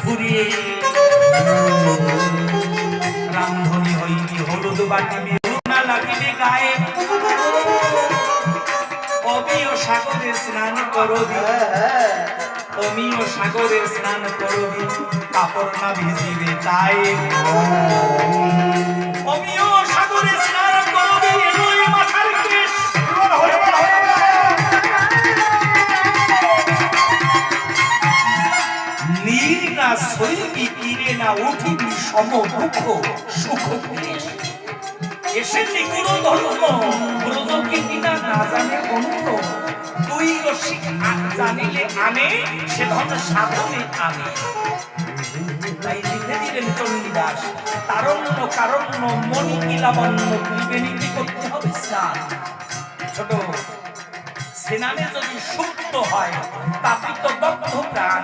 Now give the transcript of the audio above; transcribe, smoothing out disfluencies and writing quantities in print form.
ফুরিয়ে রামধনী হইবি হলুদ বাটিবি না লাগিবে গায়ে অমিও সাগরে স্নান করবি অমিও সাগরে স্নান করবি কাপড় না ভিজিবে তাই অমিও সাগরে স্নান করবি লই মাথার কেশ নীর না সইবি তীরে না উঠিবি সম দুঃখ সুখ ক্লেশ এসে নিগুড় ধর্ম ব্রজকে কিনা না জানে অন্য তুই রসিক জানিলে আনে সে ধন সাধনে আনে তাই লিখে দিলেন চণ্ডীদাস তারণ্য কারণ্য মণি কিলাবন্য ত্রিবেণীতে করতে হবে স্নান ছোট স্নানে যদি সুপ্ত হয় তাপিত দগ্ধ প্রাণ